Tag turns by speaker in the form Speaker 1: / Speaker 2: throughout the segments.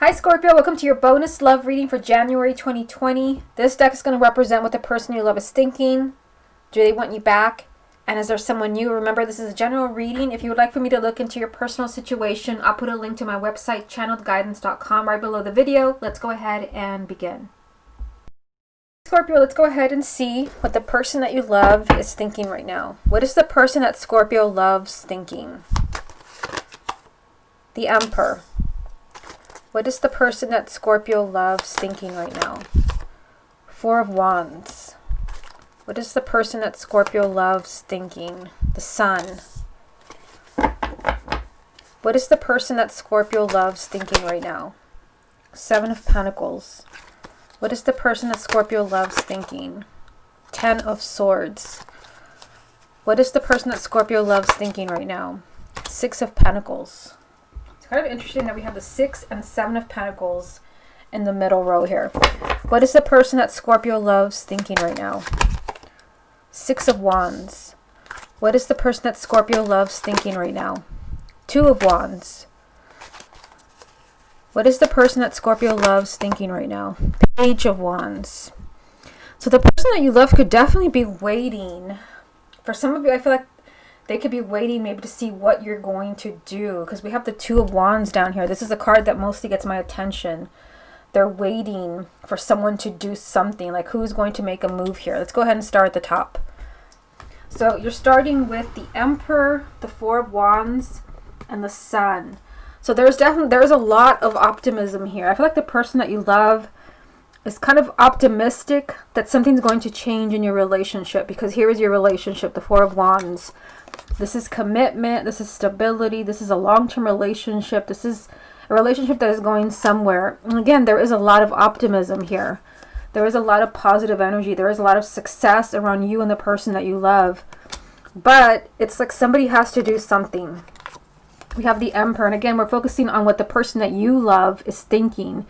Speaker 1: Hi Scorpio, welcome to your bonus love reading for January 2020. This deck is going to represent what the person you love is thinking. Do they want you back? And is there someone new? Remember, this is a general reading. If you would like for me to look into your personal situation, I'll put a link to my website, channeledguidance.com, right below the video. Let's go ahead and begin. Scorpio, let's go ahead and see what the person that you love is thinking right now. What is the person that Scorpio loves thinking? The Emperor. What is the person that Scorpio loves thinking right now? Four of Wands. What is the person that Scorpio loves thinking? The Sun. What is the person that Scorpio loves thinking right now? Seven of Pentacles. What is the person that Scorpio loves thinking? Ten of Swords. What is the person that Scorpio loves thinking right now? Six of Pentacles. Kind of interesting that we have the 6 and 7 of Pentacles in the middle row here. What is the person that Scorpio loves thinking right now? 6 of Wands. What is the person that Scorpio loves thinking right now? 2 of Wands. What is the person that Scorpio loves thinking right now? Page of Wands. So the person that you love could definitely be waiting. For some of you, I feel like they could be waiting maybe to see what you're going to do, because we have the 2 of Wands down here. This is a card that mostly gets my attention. They're waiting for someone to do something, like who's going to make a move here. Let's go ahead and start at the top. So you're starting with the Emperor, the 4 of Wands, and the Sun. So there's a lot of optimism here. I feel like the person that you love is kind of optimistic that something's going to change in your relationship, because here is your relationship, the 4 of Wands. This is commitment, this is stability, this is a long-term relationship, this is a relationship that is going somewhere. And again, there is a lot of optimism here. There is a lot of positive energy. There is a lot of success around you and the person that you love. But it's like somebody has to do something. We have the Emperor, and again, we're focusing on what the person that you love is thinking.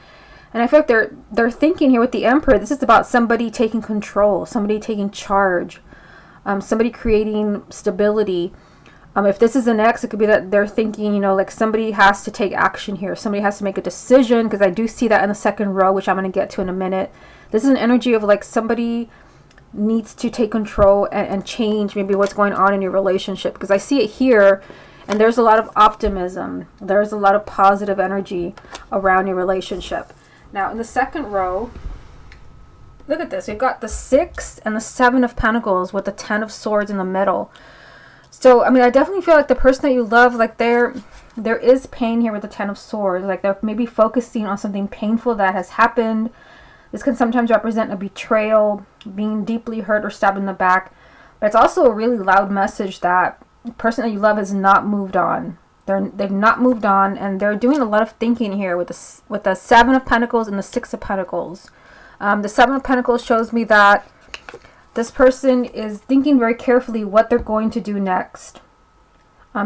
Speaker 1: And I feel like they're thinking here with the Emperor, this is about somebody taking control, somebody taking charge. Somebody creating stability. If this is an ex, it could be that they're thinking, like somebody has to take action here. Somebody has to make a decision, because I do see that in the second row, which I'm going to get to in a minute. This is an energy of like somebody needs to take control and change maybe what's going on in your relationship, because I see it here, and there's a lot of optimism. There's a lot of positive energy around your relationship. Now, in the second row, look at this. We've got the 6 and the 7 of Pentacles with the 10 of Swords in the middle. So, I mean, I definitely feel like the person that you love, like there is pain here with the 10 of Swords. Like they're maybe focusing on something painful that has happened. This can sometimes represent a betrayal, being deeply hurt or stabbed in the back. But it's also a really loud message that the person that you love has not moved on. They've not moved on, and they're doing a lot of thinking here with the 7 of Pentacles and the 6 of Pentacles. The 7 of Pentacles shows me that this person is thinking very carefully what they're going to do next.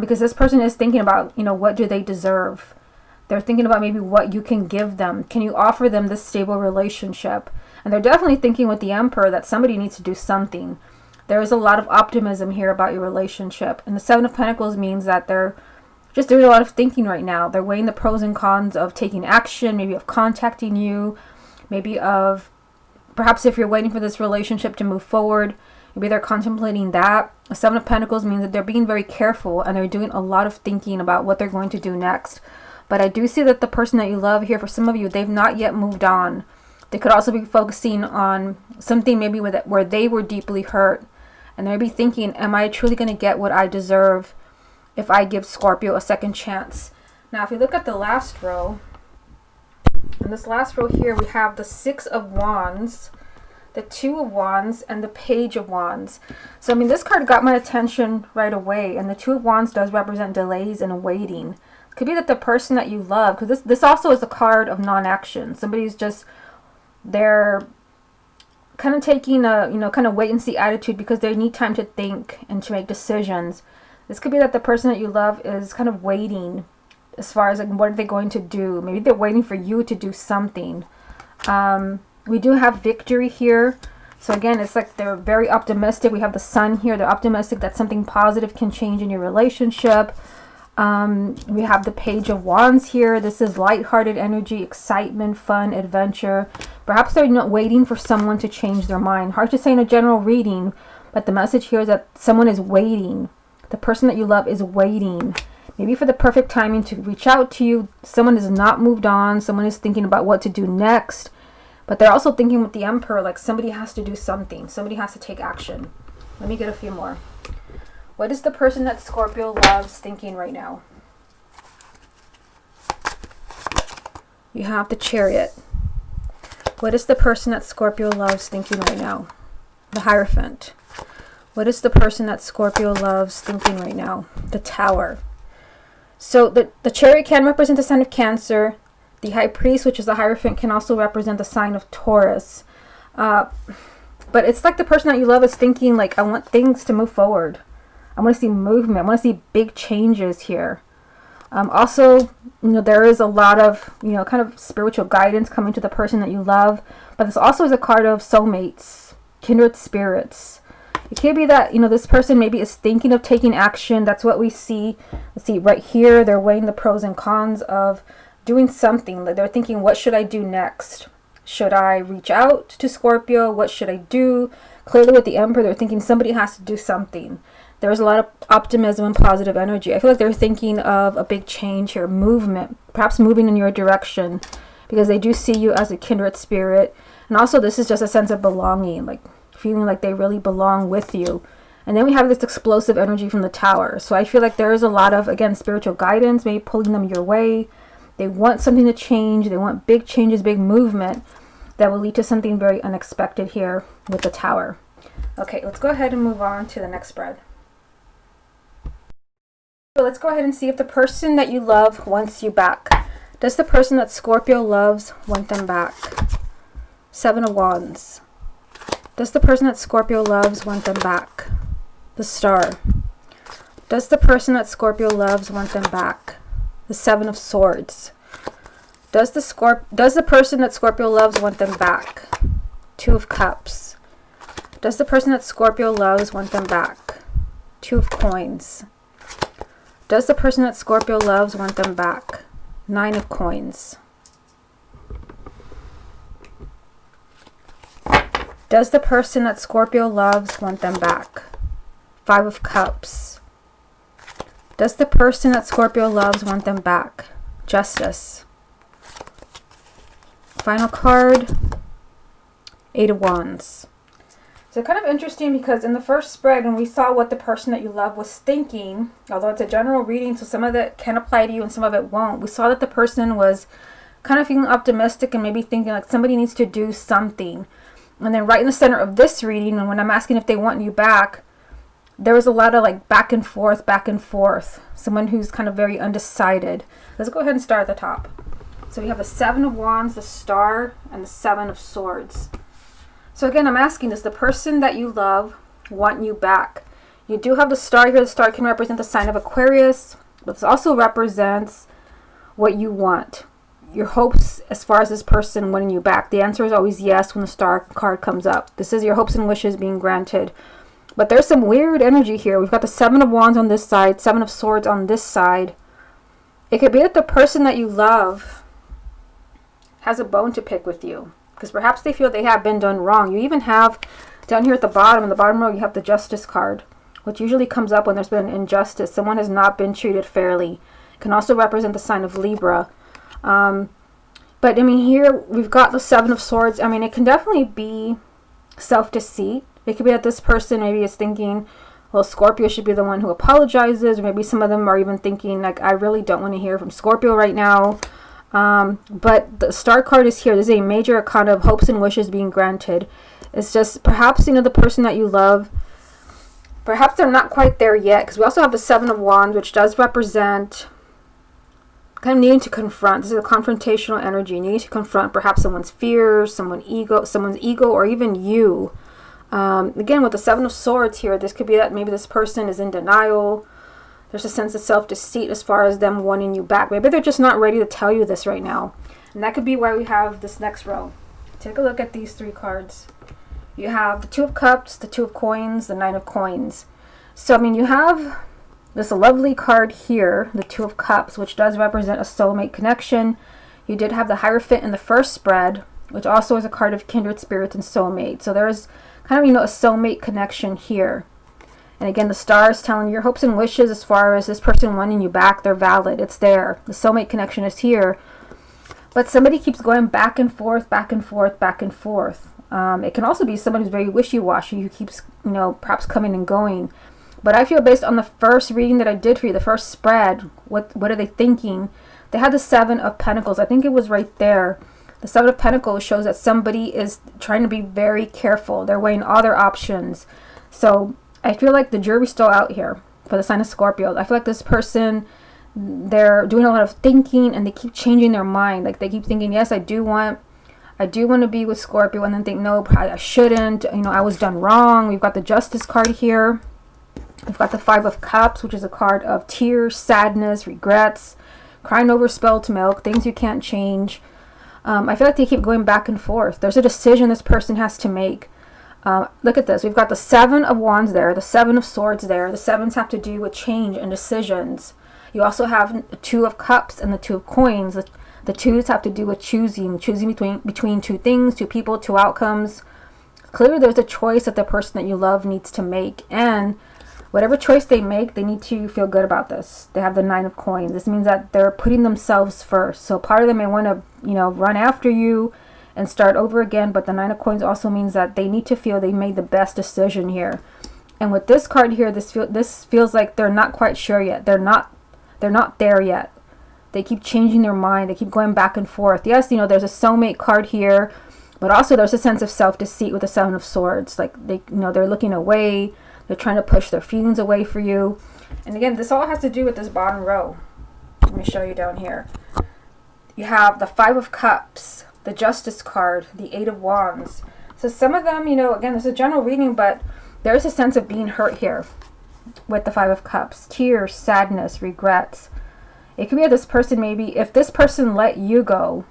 Speaker 1: Because this person is thinking about, what do they deserve? They're thinking about maybe what you can give them. Can you offer them this stable relationship? And they're definitely thinking with the Emperor that somebody needs to do something. There is a lot of optimism here about your relationship. And the 7 of Pentacles means that they're just doing a lot of thinking right now. They're weighing the pros and cons of taking action, maybe of contacting you, maybe of perhaps if you're waiting for this relationship to move forward, maybe they're contemplating that. The 7 of Pentacles means that they're being very careful, and they're doing a lot of thinking about what they're going to do next. But I do see that the person that you love here, for some of you, they've not yet moved on. They could also be focusing on something maybe where they were deeply hurt, and they'll be thinking, am I truly going to get what I deserve if I give Scorpio a second chance? Now, if you look at the last row, in this last row here, we have the 6 of Wands, the 2 of Wands, and the Page of Wands. So, I mean, this card got my attention right away. And the 2 of Wands does represent delays and waiting. It could be that the person that you love, because this also is a card of non-action. Somebody's just, they're kind of taking a, kind of wait-and-see attitude because they need time to think and to make decisions. This could be that the person that you love is kind of waiting as far as like what are they going to do. Maybe they're waiting for you to do something. We do have victory here. So again, it's like they're very optimistic. We have the Sun here. They're optimistic that something positive can change in your relationship. We have the Page of Wands here. This is lighthearted energy, excitement, fun, adventure. Perhaps they're not waiting for someone to change their mind. Hard to say in a general reading, but the message here is that someone is waiting. The person that you love is waiting. Maybe for the perfect timing to reach out to you. Someone has not moved on. Someone is thinking about what to do next. But they're also thinking with the Emperor, like somebody has to do something. Somebody has to take action. Let me get a few more. What is the person that Scorpio loves thinking right now? You have the Chariot. What is the person that Scorpio loves thinking right now? The Hierophant. What is the person that Scorpio loves thinking right now? The Tower. So the Chariot can represent the sign of Cancer. The High Priest, which is the Hierophant, can also represent the sign of Taurus. But it's like the person that you love is thinking, like, I want things to move forward. I want to see movement. I want to see big changes here. Also, there is a lot of, kind of spiritual guidance coming to the person that you love. But this also is a card of soulmates, kindred spirits. It could be that, this person maybe is thinking of taking action. That's what we see. Let's see, right here, they're weighing the pros and cons of doing something. Like they're thinking, what should I do next? Should I reach out to Scorpio? What should I do? Clearly with the Emperor, they're thinking somebody has to do something. There's a lot of optimism and positive energy. I feel like they're thinking of a big change here, movement, perhaps moving in your direction, because they do see you as a kindred spirit. And also this is just a sense of belonging, like feeling like they really belong with you. And then we have this explosive energy from the Tower. So I feel like there is a lot of, again, spiritual guidance, maybe pulling them your way. They want something to change. They want big changes, big movement that will lead to something very unexpected here with the Tower. Okay, let's go ahead and move on to the next spread. So let's go ahead and see if the person that you love wants you back. Does the person that Scorpio loves want them back? Seven of Wands. Does the person that Scorpio loves want them back? The Star. Does the person that Scorpio loves want them back? The Seven of Swords. Does the person that Scorpio loves want them back? Two of Cups. Does the person that Scorpio loves want them back? Two of Coins. Does the person that Scorpio loves want them back? Nine of Coins. Does the person that Scorpio loves want them back? Five of Cups. Does the person that Scorpio loves want them back? Justice. Final card, Eight of Wands. So kind of interesting because in the first spread, when we saw what the person that you love was thinking, although it's a general reading, so some of it can apply to you and some of it won't, we saw that the person was kind of feeling optimistic and maybe thinking like somebody needs to do something. And then right in the center of this reading, and when I'm asking if they want you back, there was a lot of like back and forth. Someone who's kind of very undecided. Let's go ahead and start at the top. So we have the Seven of Wands, the Star, and the Seven of Swords. So again, I'm asking, does the person that you love want you back? You do have the Star here. The Star can represent the sign of Aquarius, but this also represents what you want. Your hopes as far as this person wanting you back. The answer is always yes when the Star card comes up. This is your hopes and wishes being granted. But there's some weird energy here. We've got the Seven of Wands on this side, Seven of Swords on this side. It could be that the person that you love has a bone to pick with you, because perhaps they feel they have been done wrong. You even have down here at the bottom, in the bottom row, you have the Justice card, which usually comes up when there's been injustice. Someone has not been treated fairly. It can also represent the sign of Libra. But I mean, here we've got the Seven of Swords. I mean, it can definitely be self-deceit. It could be that this person maybe is thinking, well, Scorpio should be the one who apologizes. Or maybe some of them are even thinking, like, I really don't want to hear from Scorpio right now. But the Star card is here. There's a major kind of hopes and wishes being granted. It's just perhaps, the person that you love, perhaps they're not quite there yet. Because we also have the Seven of Wands, which does represent kind of needing to confront. This is a confrontational energy. Needing to confront perhaps someone's fears, someone's ego, or even you. Again, with the Seven of Swords here, this could be that maybe this person is in denial. There's a sense of self-deceit as far as them wanting you back. Maybe they're just not ready to tell you this right now. And that could be why we have this next row. Take a look at these three cards. You have the Two of Cups, the Two of Coins, the Nine of Coins. So, I mean, you have this lovely card here, the Two of Cups, which does represent a soulmate connection. You did have the Hierophant in the first spread, which also is a card of kindred spirits and soulmate. So there's kind of, you know, a soulmate connection here. And again, the star is telling you your hopes and wishes as far as this person wanting you back, they're valid. It's there. The soulmate connection is here. But somebody keeps going back and forth, back and forth, back and forth. It can also be somebody who's very wishy-washy, who keeps, you know, perhaps coming and going. But I feel based on the first reading that I did for you, the first spread, what are they thinking? They had the Seven of Pentacles. I think it was right there. The Seven of Pentacles shows that somebody is trying to be very careful. They're weighing all their options. So I feel like the jury's still out here for the sign of Scorpio. I feel like this person, they're doing a lot of thinking and they keep changing their mind. Like they keep thinking, yes, I do want to be with Scorpio, and then think, no, I shouldn't. You know, I was done wrong. We've got the Justice card here. We've got the Five of Cups, which is a card of tears, sadness, regrets, crying over spilled milk, things you can't change. I feel like they keep going back and forth. There's a decision this person has to make. Look at this. We've got the Seven of Wands there, the Seven of Swords there. The sevens have to do with change and decisions. You also have the Two of Cups and the Two of Coins. The twos have to do with choosing between two things, two people, two outcomes. Clearly there's a choice that the person that you love needs to make, and whatever choice they make, they need to feel good about this. They have the Nine of Coins. This means that they're putting themselves first. So part of them may want to, you know, run after you and start over again, but the Nine of Coins also means that they need to feel they made the best decision here. And with this card here, this feels like they're not quite sure yet. They're not there yet. They keep changing their mind. They keep going back and forth. Yes, you know, there's a soulmate card here, but also there's a sense of self-deceit with the Seven of Swords. Like they, you know, they're looking away. They're trying to push their feelings away for you. And again, this all has to do with this bottom row. Let me show you down here. You have the Five of Cups, the Justice card, the Eight of Wands. So some of them, you know, again, this is a general reading, but there's a sense of being hurt here with the Five of Cups. Tears, sadness, regrets. It could be that this person, maybe, if this person let you go,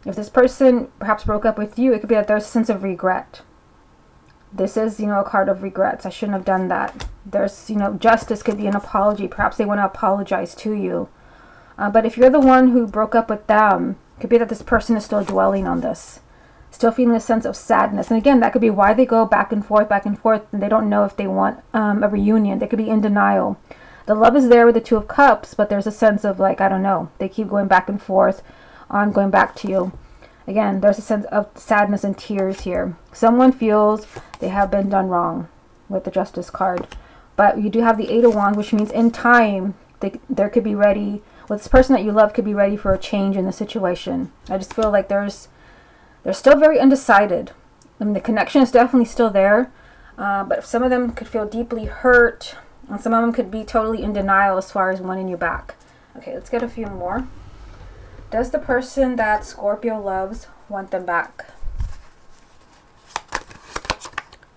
Speaker 1: if this person perhaps broke up with you, it could be that there's a sense of regret. This is, you know, a card of regrets. I shouldn't have done that. There's, you know, justice could be an apology. Perhaps they want to apologize to you. But if you're the one who broke up with them, it could be that this person is still dwelling on this, still feeling a sense of sadness. And again, that could be why they go back and forth, and they don't know if they want a reunion. They could be in denial. The love is there with the Two of Cups, but there's a sense of, like, I don't know. They keep going back and forth on going back to you. Again, there's a sense of sadness and tears here. Someone feels they have been done wrong with the Justice card. But you do have the Eight of Wands, which means in time, there could be ready, well, this person that you love could be ready for a change in the situation. I just feel like they're still very undecided. I mean, the connection is definitely still there. But if some of them could feel deeply hurt, and some of them could be totally in denial as far as wanting you back. Okay, let's get a few more. Does the person that Scorpio loves want them back?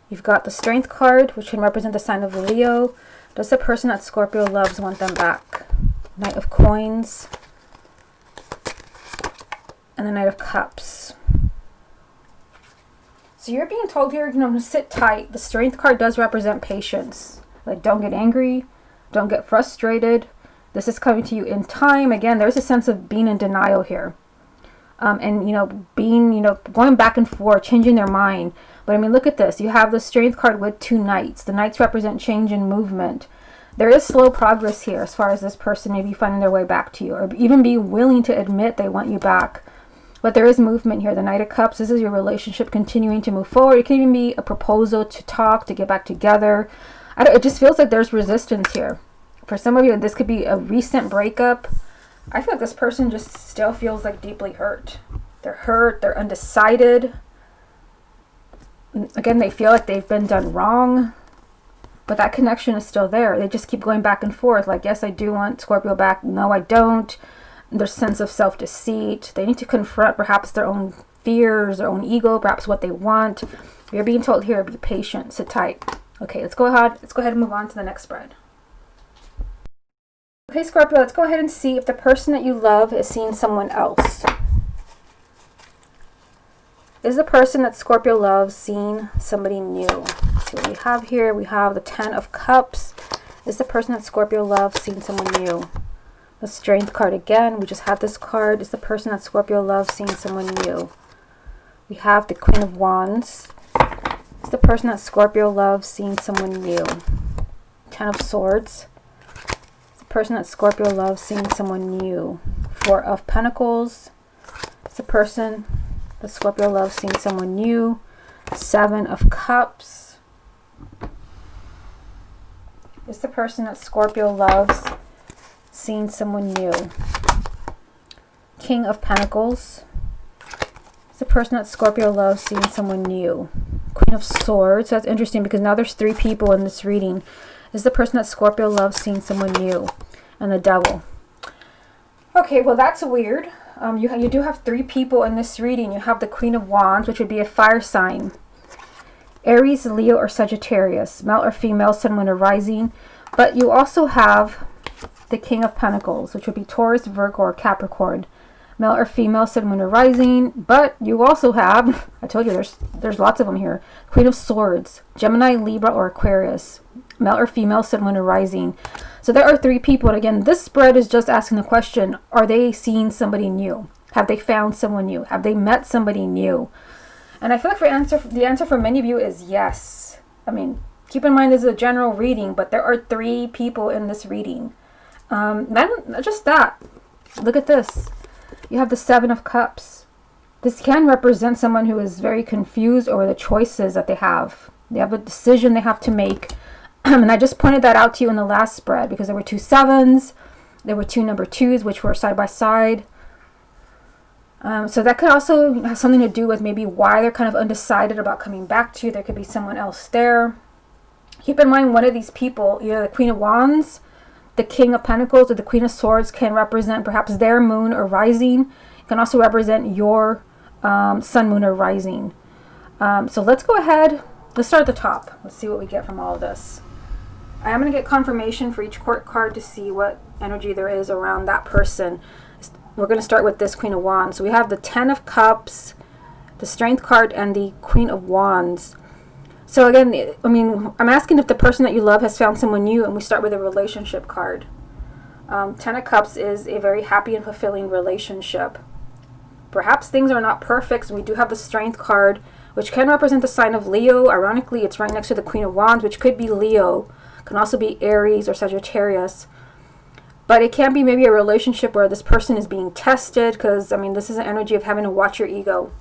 Speaker 1: You've got the Strength card, which can represent the sign of Leo. Does the person that Scorpio loves want them back? Knight of Coins. And the Knight of Cups. So you're being told here, you know, to sit tight. The Strength card does represent patience. Like, don't get angry. Don't get frustrated. This is coming to you in time. Again, there's a sense of being in denial here. And, you know, being, you know, going back and forth, changing their mind. But, I mean, look at this. You have the Strength card with two Knights. The Knights represent change and movement. There is slow progress here as far as this person maybe finding their way back to you, or even be willing to admit they want you back. But there is movement here. The Knight of Cups, this is your relationship continuing to move forward. It can even be a proposal to talk, to get back together. It just feels like there's resistance here. For some of you, this could be a recent breakup. I feel like this person just still feels like deeply hurt. They're hurt. They're undecided. Again, they feel like they've been done wrong. But that connection is still there. They just keep going back and forth. Like, yes, I do want Scorpio back. No, I don't. Their sense of self-deceit. They need to confront perhaps their own fears, their own ego, perhaps what they want. You're being told here, be patient, sit tight. Okay, let's go ahead and move on to the next spread. Okay, Scorpio, let's go ahead and see if the person that you love is seeing someone else. Is the person that Scorpio loves seeing somebody new? Let's see what we have here. We have the Ten of Cups Is the person that Scorpio loves seeing someone new? The Strength card again. We just have this card. Is the person that Scorpio loves seeing someone new? We have the Queen of Wands. Is the person that Scorpio loves seeing someone new? Ten of Swords. Is the person that Scorpio loves seeing someone new? Four of Pentacles. Is the person that Scorpio loves seeing someone new? Seven of Cups. Is the person that Scorpio loves seeing someone new? King of Pentacles. Is the person that Scorpio loves seeing someone new? Queen of Swords. So that's interesting because now there's three people in this reading. Is the person that Scorpio loves seeing someone new? And the Devil. Okay, well that's weird. You do have three people in this reading. You have the Queen of Wands, which would be a fire sign. Aries, Leo, or Sagittarius. Male or female, Sun, Moon, or Rising. But you also have the King of Pentacles, which would be Taurus, Virgo, or Capricorn. Male or female, Sun, Moon, or Rising. But you also have, I told you there's lots of them here. Queen of Swords, Gemini, Libra, or Aquarius. Male or female, Sun, Moon, or Rising. So there are three people. And again, this spread is just asking the question, are they seeing somebody new? Have they found someone new? Have they met somebody new? And I feel like the answer for many of you is yes. I mean, keep in mind this is a general reading, but there are three people in this reading. Not just that. Look at this. You have the Seven of Cups. This can represent someone who is very confused over the choices that they have. They have a decision they have to make. And I just pointed that out to you in the last spread because there were two sevens. There were two number twos, which were side by side. So that could also have something to do with maybe why they're kind of undecided about coming back to you. There could be someone else there. Keep in mind, one of these people, either the Queen of Wands, the King of Pentacles, or the Queen of Swords, can represent perhaps their moon or rising. It can also represent your sun, moon, or rising. So let's go ahead. Let's start at the top. Let's see what we get from all of this. I am going to get confirmation for each court card to see what energy there is around that person. We're going to start with this Queen of Wands. So we have the Ten of Cups, the Strength card, and the Queen of Wands. So again, I mean, I'm asking if the person that you love has found someone new, and we start with a relationship card. Ten of Cups is a very happy and fulfilling relationship. Perhaps things are not perfect. So we do have the Strength card, which can represent the sign of Leo. Ironically, it's right next to the Queen of Wands, which could be Leo. Can also be Aries or Sagittarius. But it can be maybe a relationship where this person is being tested, because, I mean, this is an energy of having to watch your ego,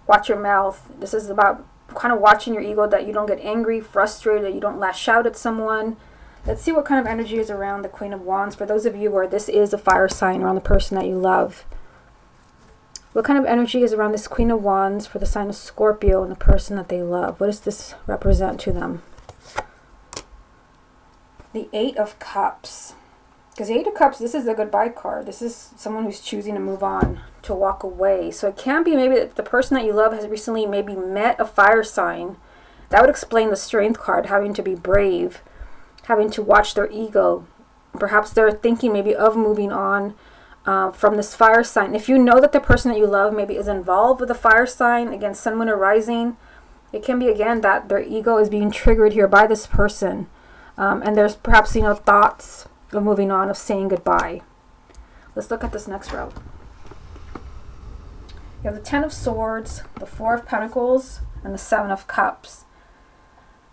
Speaker 1: watch your mouth. This is about kind of watching your ego, that you don't get angry, frustrated, that you don't lash out at someone. Let's see what kind of energy is around the Queen of Wands for those of you where this is a fire sign around the person that you love. What kind of energy is around this Queen of Wands for the sign of Scorpio and the person that they love? What does this represent to them? The Eight of Cups. Because the Eight of Cups, this is a goodbye card. This is someone who's choosing to move on, to walk away. So it can be maybe that the person that you love has recently maybe met a fire sign. That would explain the Strength card, having to be brave, having to watch their ego. Perhaps they're thinking maybe of moving on from this fire sign. If you know that the person that you love maybe is involved with a fire sign, again, Sun, Moon, or Rising, it can be, again, that their ego is being triggered here by this person. And there's perhaps, you know, thoughts of moving on, of saying goodbye. Let's look at this next row. You have the Ten of Swords, the Four of Pentacles, and the Seven of Cups.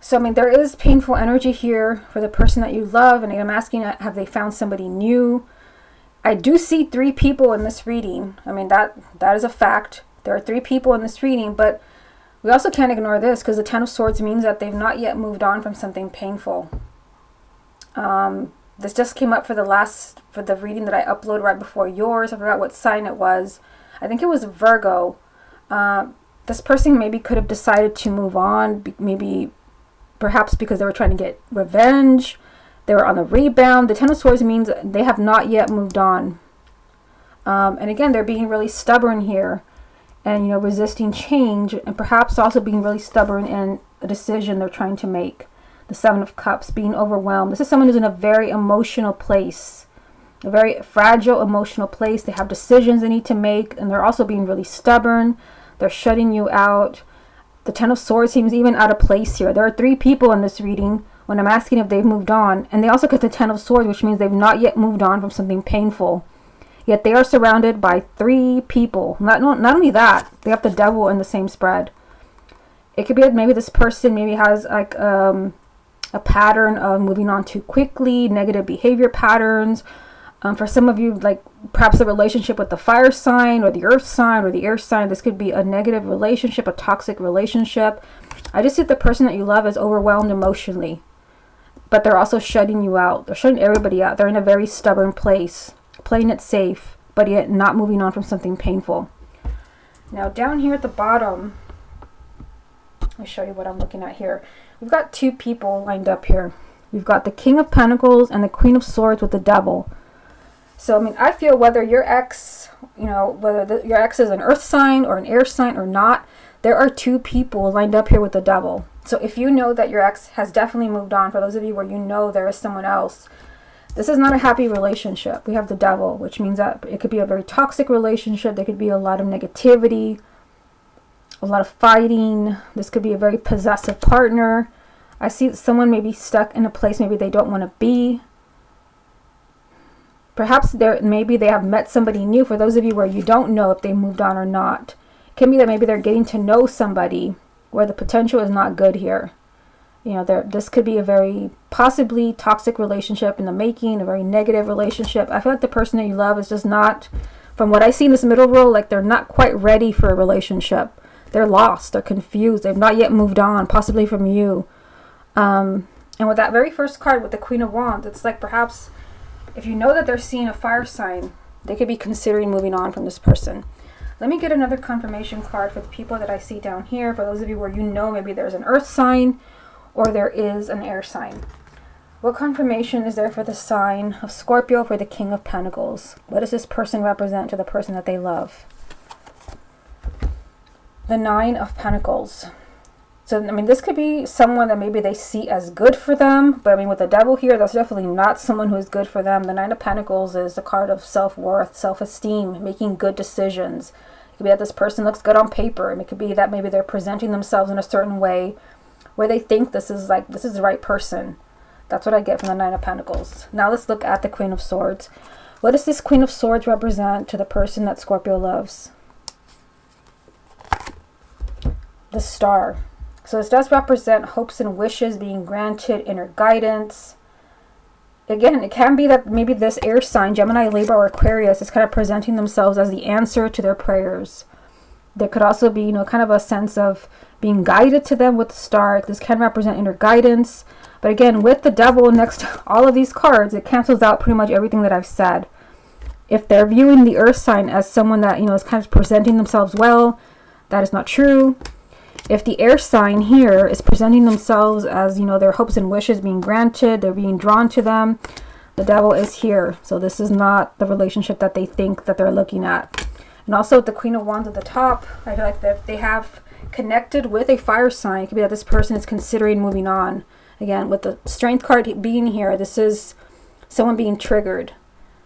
Speaker 1: So, I mean, there is painful energy here for the person that you love. And I'm asking, have they found somebody new? I do see three people in this reading. I mean, that is a fact. There are three people in this reading, but we also can't ignore this, because the Ten of Swords means that they've not yet moved on from something painful. This just came up for the reading that I uploaded right before yours. I forgot what sign it was. I think it was Virgo. This person maybe could have decided to move on, maybe perhaps because they were trying to get revenge. They were on the rebound. The Ten of Swords means they have not yet moved on. And again, they're being really stubborn here, and, you know, resisting change, and perhaps also being really stubborn in a decision they're trying to make. The Seven of Cups, being overwhelmed. This is someone who's in a very emotional place, a very fragile emotional place. They have decisions they need to make, and they're also being really stubborn. They're shutting you out. The Ten of Swords seems even out of place here. There are three people in this reading. when I'm asking if they've moved on. And they also get the Ten of Swords, which means they've not yet moved on from something painful. Yet they are surrounded by 3 people. Not only that, they have the Devil in the same spread. It could be that maybe this person maybe has like a pattern of moving on too quickly, negative behavior patterns. For some of you, like perhaps a relationship with the fire sign or the earth sign or the air sign, this could be a negative relationship, a toxic relationship. I just see the person that you love is overwhelmed emotionally, but they're also shutting you out. They're shutting everybody out. They're in a very stubborn place, playing it safe, but yet not moving on from something painful. Now down here at the bottom, let me show you what I'm looking at here. We've got 2 people lined up here. We've got the King of Pentacles and the Queen of Swords with the Devil. So, I mean, I feel whether your ex, whether your ex is an earth sign or an air sign or not, there are 2 people lined up here with the Devil. So if you know that your ex has definitely moved on, for those of you where you know there is someone else, this is not a happy relationship. We have the Devil, which means that it could be a very toxic relationship. There could be a lot of negativity, a lot of fighting. This could be a very possessive partner. I see someone maybe stuck in a place maybe they don't want to be. Perhaps maybe they have met somebody new. For those of you where you don't know if they moved on or not, it can be that maybe they're getting to know somebody where the potential is not good here. This could be a very possibly toxic relationship in the making, a very negative relationship. I feel like the person that you love is just not, from what I see in this middle row, like they're not quite ready for a relationship. They're lost, they're confused, they've not yet moved on, possibly from you. And with that very first card, with the Queen of Wands, it's like perhaps if you know that they're seeing a fire sign, they could be considering moving on from this person. Let me get another confirmation card for the people that I see down here. For those of you where you know maybe there's an earth sign or there is an air sign. What confirmation is there for the sign of Scorpio for the King of Pentacles? What does this person represent to the person that they love? The 9 of Pentacles. So, I mean, this could be someone that maybe they see as good for them. But, I mean, with the Devil here, that's definitely not someone who is good for them. The 9 of Pentacles is the card of self-worth, self-esteem, making good decisions. It could be that this person looks good on paper. And it could be that maybe they're presenting themselves in a certain way where they think this is the right person. That's what I get from the 9 of Pentacles. Now let's look at the Queen of Swords. What does this Queen of Swords represent to the person that Scorpio loves? The Star. So this does represent hopes and wishes being granted, inner guidance. Again, it can be that maybe this air sign, Gemini, Libra, or Aquarius, is kind of presenting themselves as the answer to their prayers. There could also be, kind of a sense of being guided to them with the Star. This can represent inner guidance. But again, with the Devil next to all of these cards, it cancels out pretty much everything that I've said. If they're viewing the earth sign as someone that, is kind of presenting themselves well, that is not true. If the air sign here is presenting themselves as, their hopes and wishes being granted, they're being drawn to them, the Devil is here. So this is not the relationship that they think that they're looking at. And also with the Queen of Wands at the top, I feel like that if they have connected with a fire sign, it could be that this person is considering moving on. Again, with the Strength card being here, this is someone being triggered,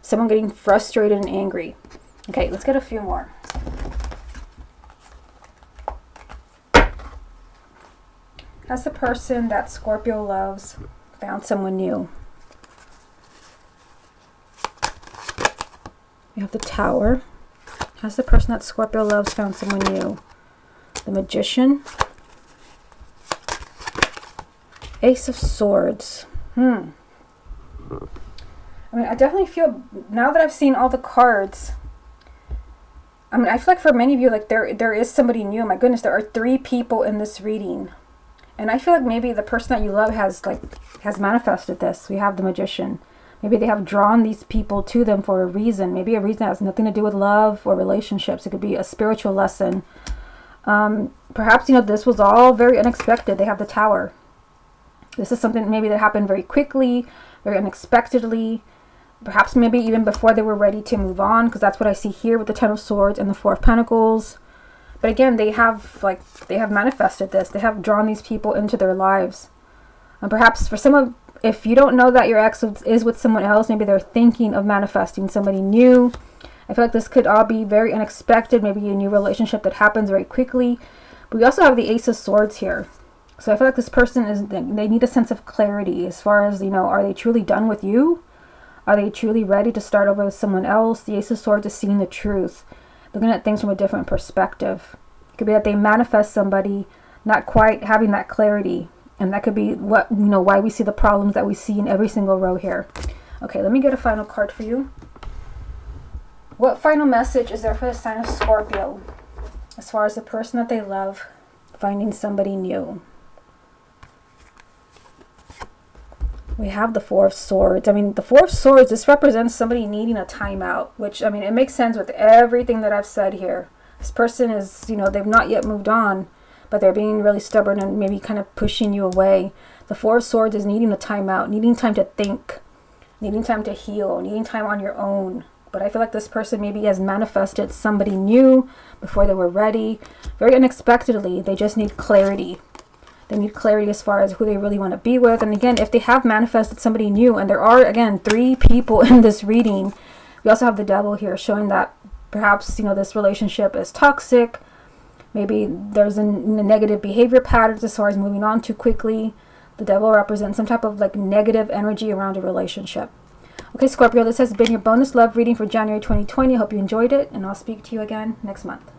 Speaker 1: someone getting frustrated and angry. Okay, let's get a few more. Has the person that Scorpio loves found someone new? We have the Tower. Has the person that Scorpio loves found someone new? The Magician. Ace of Swords. I mean, I definitely feel, now that I've seen all the cards, I mean, I feel like for many of you, like there is somebody new. My goodness, there are 3 people in this reading. And I feel like maybe the person that you love has manifested this. We have the Magician. Maybe they have drawn these people to them for a reason. Maybe a reason that has nothing to do with love or relationships. It could be a spiritual lesson. Perhaps, this was all very unexpected. They have the Tower. This is something maybe that happened very quickly, very unexpectedly. Perhaps maybe even before they were ready to move on, because that's what I see here with the 10 of Swords and the 4 of Pentacles. But again, they have manifested this. They have drawn these people into their lives. And perhaps for some of, if you don't know that your ex is with someone else, maybe they're thinking of manifesting somebody new. I feel like this could all be very unexpected. Maybe a new relationship that happens very quickly. But we also have the Ace of Swords here. So I feel like this person they need a sense of clarity as far as, are they truly done with you? Are they truly ready to start over with someone else? The Ace of Swords is seeing the truth, looking at things from a different perspective. It could be that they manifest somebody not quite having that clarity. And that could be why we see the problems that we see in every single row here. Okay, let me get a final card for you. What final message is there for the sign of Scorpio as far as the person that they love finding somebody new? We have the Four of Swords. I mean, the Four of Swords, this represents somebody needing a timeout, which, I mean, it makes sense with everything that I've said here. This person is, they've not yet moved on, but they're being really stubborn and maybe kind of pushing you away. The Four of Swords is needing a timeout, needing time to think, needing time to heal, needing time on your own. But I feel like this person maybe has manifested somebody new before they were ready. Very unexpectedly, they just need clarity. They need clarity as far as who they really want to be with. And again, if they have manifested somebody new, and there are, again, 3 people in this reading, we also have the Devil here showing that perhaps, this relationship is toxic. Maybe there's a negative behavior patterns as far as moving on too quickly. The Devil represents some type of like negative energy around a relationship. Okay, Scorpio, this has been your bonus love reading for January 2020. I hope you enjoyed it, and I'll speak to you again next month.